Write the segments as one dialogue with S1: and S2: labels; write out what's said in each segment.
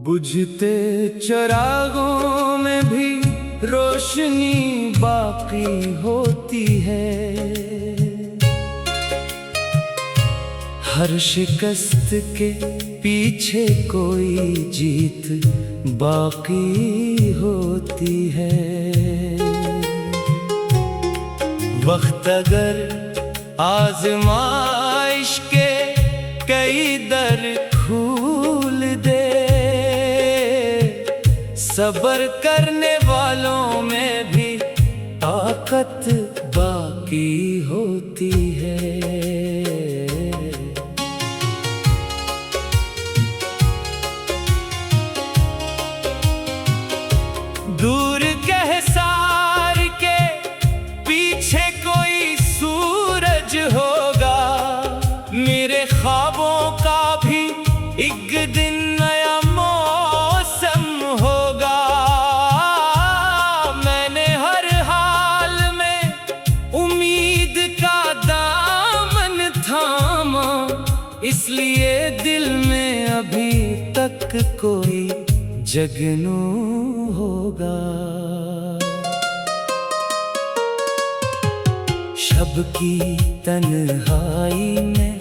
S1: बुझते चिरागों में भी रोशनी बाकी होती है। हर शिकस्त के पीछे कोई जीत बाकी होती है। वक्त अगर आज़माइश के कई दर खोल दे, सब्र करने वालों में भी ताकत बाकी होती है। दूर के हिसार के पीछे कोई सूरज होगा, मेरे ख्वाबों का भी एक दिन नया मौसम होगा। मैंने हर हाल में उम्मीद का दामन थामा, इसलिए दिल में अभी तक कोई जगनू होगा। शब की तन्हाई में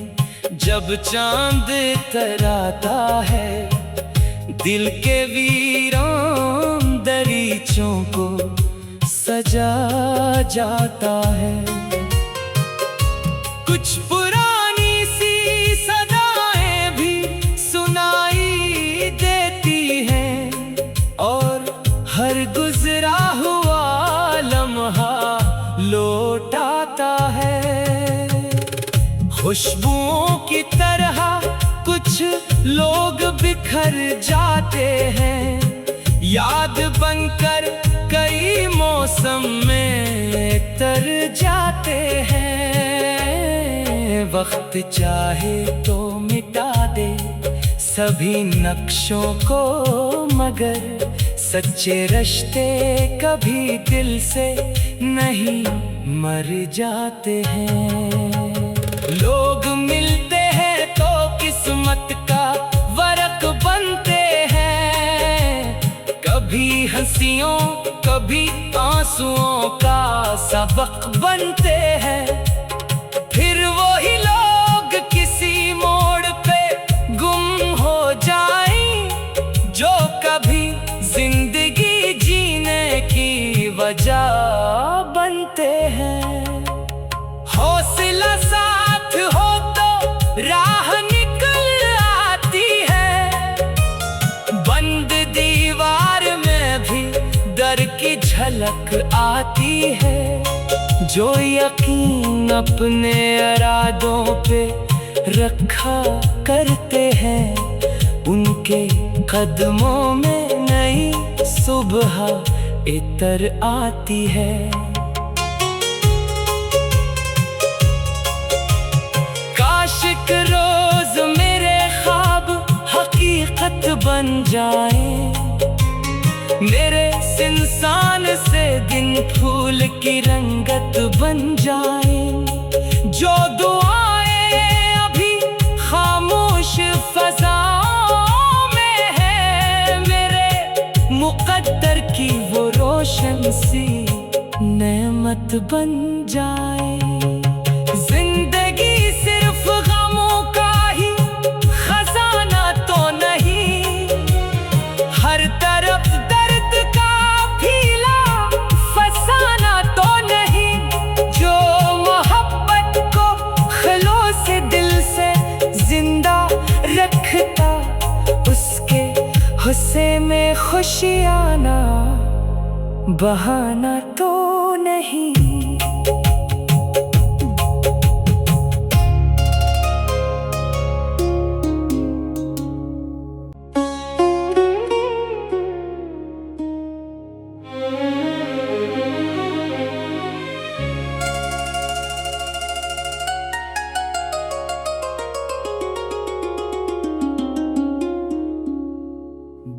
S1: जब चांद तराता है, दिल के वीरान दरीचों को सजा जाता है। कुछ पुरानी सी सदाएं भी सुनाई देती हैं और हर गुजरा हुआ लम्हा लौट आता है। खुशबुओं की तरह कुछ लोग बिखर जाते हैं, याद बनकर कई मौसम में तर जाते हैं। वक्त चाहे तो मिटा दे सभी नक्शों को, मगर सच्चे रिश्ते कभी दिल से नहीं मर जाते हैं। लोग मिलते हैं तो किस्मत का वरक बनते हैं, कभी हंसियों कभी आंसुओं का सबक बनते हैं। फिर वही लोग किसी मोड़ पे गुम हो जाएं, जो कभी जिंदगी जीने की वजह बनते हैं। हौसला साथ हो तो राह निकल आती है, बंद दीवार में भी डर की झलक आती है। जो यकीन अपने इरादों पे रखा करते हैं, उनके कदमों में नई सुबह इतर आती है। काश एक रोज मेरे ख्वाब हकीकत बन जाए, मेरे इंसान से दिन फूल की रंगत बन जाए। जो दुआएं अभी खामोश फज़ाओं में है, मेरे मुक़द्दर की वो रोशन सी नेमत बन जाए। जिंदगी सिर्फ गमों का ही खजाना तो नहीं, हर तरफ दर्द का फीला फसाना तो नहीं। जो मोहब्बत को खलूस से दिल से जिंदा रखता, उसके गुस्से में खुशियाना बहाना तो नहीं।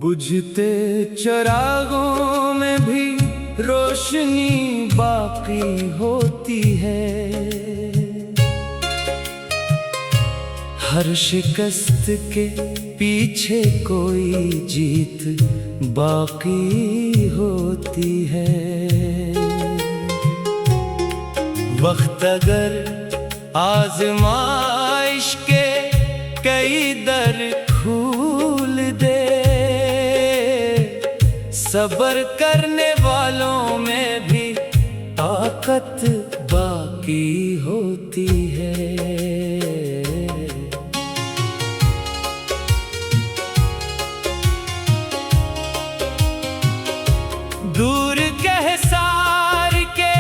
S2: बुझते चिरागों में भी रोशनी बाकी होती है। हर शिकस्त के पीछे कोई जीत बाकी होती है। वक्त अगर आज़माइश के कई दर खोल दे, सब्र करने वालों में भी ताकत बाकी होती है। दूर के हिसार के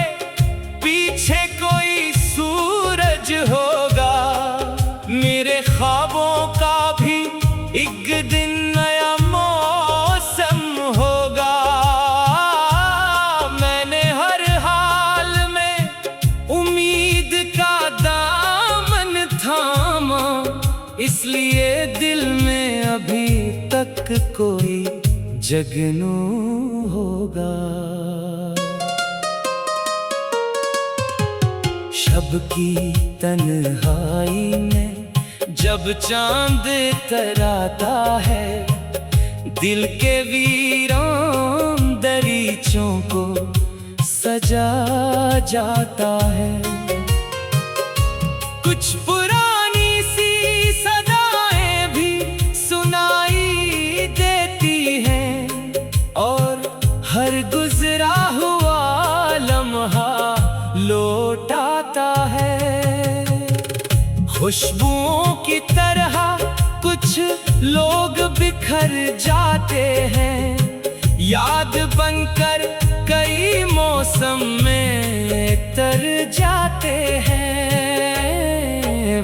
S2: पीछे कोई सूरज होगा, मेरे ख्वाबों का भी एक दिन नया मौसम होगा। मैंने हर हाल में उम्मीद का दामन थामा, इसलिए दिल में अभी तक कोई जगनू होगा। शब की तन्हाई में जब चांद तराता है, दिल के वीरान दरीचों को सजा जाता है। कुछ पुरानी सी सदाएं भी सुनाई देती हैं, और हर गुजरा हुआ लम्हा लौट आता है। खुशबुओं की तरह कुछ लोग बिखर जाते हैं, याद बनकर कई मौसम में तर जाते हैं।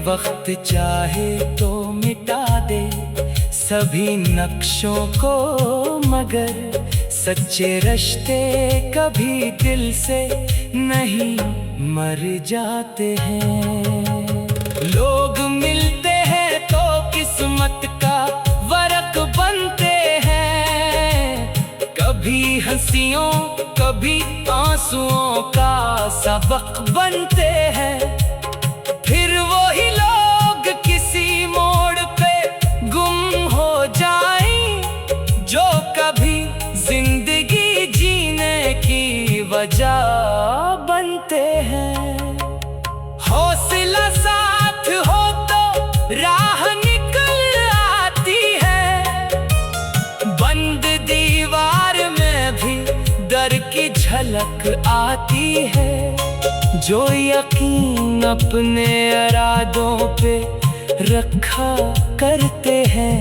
S2: वक्त चाहे तो मिटा दे सभी नक्शों को, मगर सच्चे रिश्ते कभी दिल से नहीं मर जाते हैं। लोग मिलते हैं तो किस्मत का वरक बनते हैं, कभी हंसियों कभी आंसुओं का सबक बनते हैं। फिर वही लोग किसी मोड़ पे गुम हो जाएं, जो कभी जिंदगी जीने की वजह बनते हैं। हौसला साथ हो तो राह निकल आती है, बंद दीवार में भी डर की झलक आती है। जो यकीन अपने इरादों पे रखा करते हैं,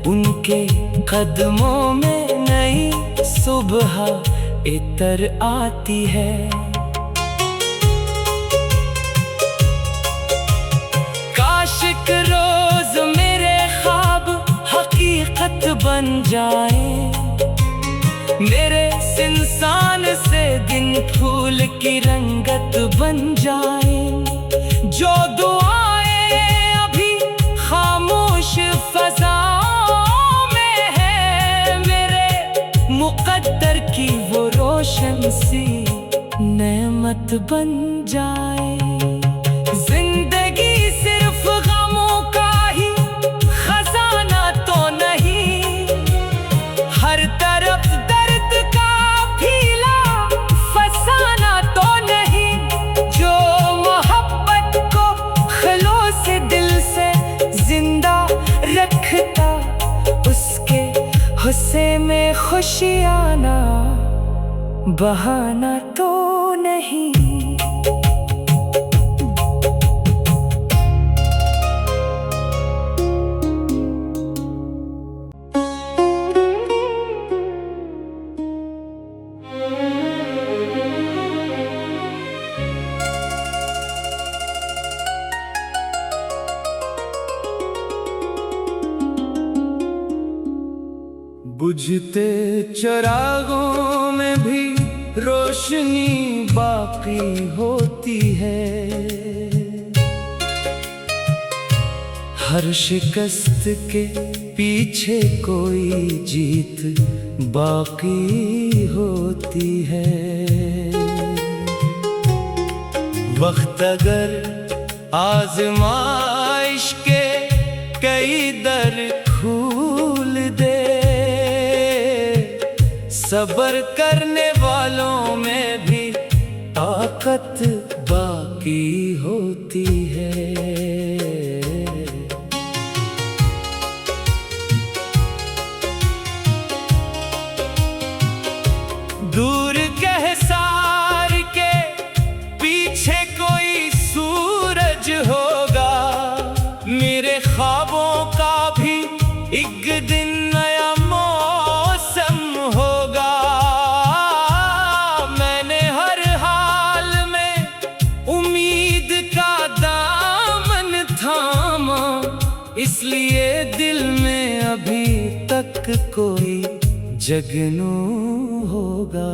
S2: उनके कदमों में नई सुबह इतर आती है। काश एक रोज मेरे ख्वाब हकीकत बन जाए, मेरे इंसान से दिन फूल की रंगत बन जाए। जो दुआएं अभी खामोश फजाओं में है, मेरे मुकद्दर की वो रोशन सी नेमत बन जाए। जिंदगी सिर्फ गमों का ही खजाना तो नहीं, हर तरफ दर्द का फीला फसाना तो नहीं। जो मोहब्बत को खलूस दिल से जिंदा रखता, उसके हुस्से में खुशियाना बहाना तो नहीं। बुझते चिरागों में भी रोशनी बाकी होती है। हर शिकस्त के पीछे कोई जीत बाकी होती है। वक्त अगर आज़माइश के कई दर खोल दे। सब्र करने वालों में भी ताकत बाकी होती है। दूर के हिसार के पीछे कोई सूरज होगा। मेरे ख्वाबों का भी एक दिन नया मौसम होगा। मैंने हर हाल में उम्मीद का दामन थामा, इसलिए दिल में अभी तक कोई जगनू होगा।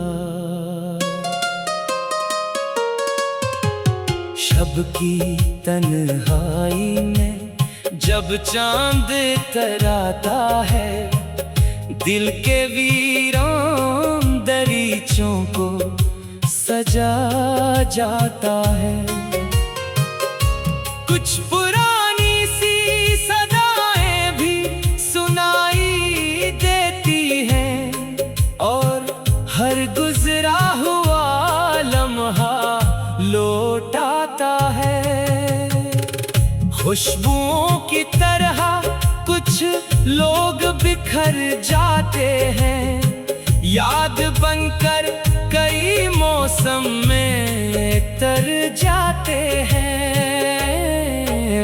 S2: शब की तन्हाई में जब चांद तराता है, दिल के वीरान दरीचों को सजा जाता है। कुछ पुरानी सी सदाएं भी सुनाई देती हैं और हर गुजरा हुआ लम्हा लौट आता है। खुशबुओं की तरह कुछ लोग बिखर जाते हैं, याद बनकर कई मौसम में तर जाते हैं।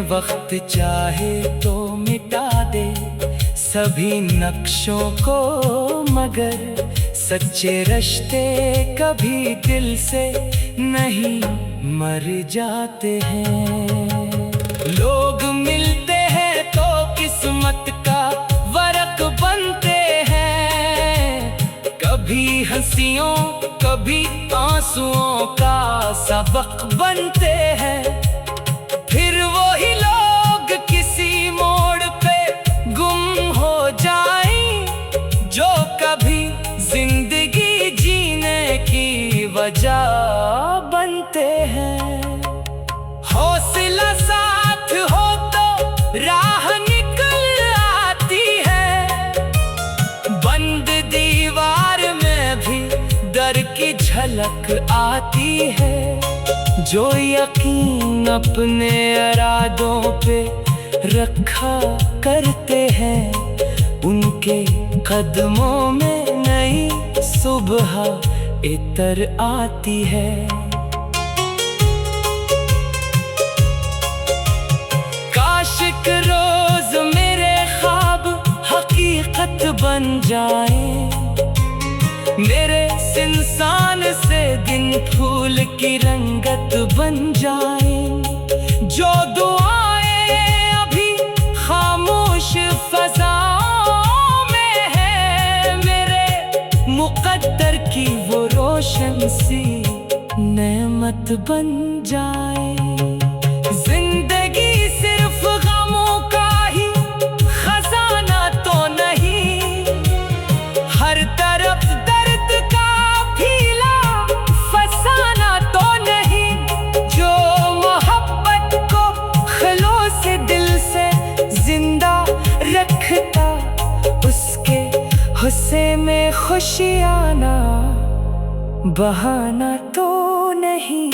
S2: वक्त चाहे तो मिटा दे सभी नक्शों को, मगर सच्चे रिश्ते कभी दिल से नहीं मर जाते हैं। लोग मिलते हैं तो किस्मत का वरक बनते हैं, कभी हंसियों कभी आंसुओं का सबक बनते हैं। फिर वही लोग किसी मोड़ पे गुम हो जाएं, जो कभी जिंदगी जीने की वजह बनते हैं। हौसला साथ हो तो राह निकल आती है, बंद दीवार में भी डर की झलक आती है। जो यकीन अपने इरादों पे रखा करते हैं, उनके कदमों में नई सुबह इतर आती है। काश एक रोज मेरे ख्वाब हकीकत बन जाए, मेरे इंसान से दिन फूल की रंगत बन जाए। जो दुआएं अभी खामोश फज़ाओं में है, मेरे मुक़द्दर की वो रोशन सी नेमत बन जाए। जिंदगी सिर्फ गमों का ही खजाना तो नहीं, हर तरफ दर्द का फीला फसाना तो नहीं। जो मोहब्बत को खिलौस दिल से जिंदा रखता, उसके हुस्से में खुशियाँ ना बहाना तो नहीं।